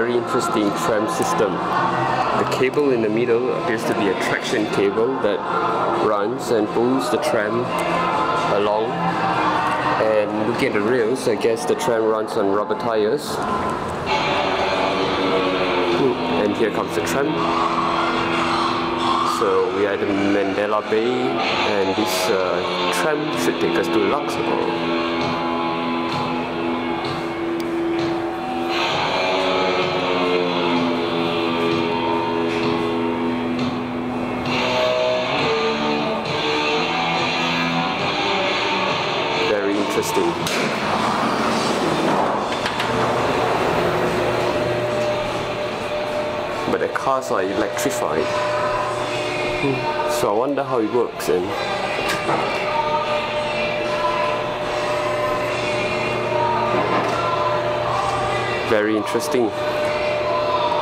very interesting tram system. The cable in the middle appears to be a traction cable that runs and pulls the tram along. And looking at the rails, I guess the tram runs on rubber tires. And here comes the tram. So we are at the Mandalay Bay, and this tram should take us to Luxor. Interesting. But the cars are electrified. So I wonder how it works. And very interesting.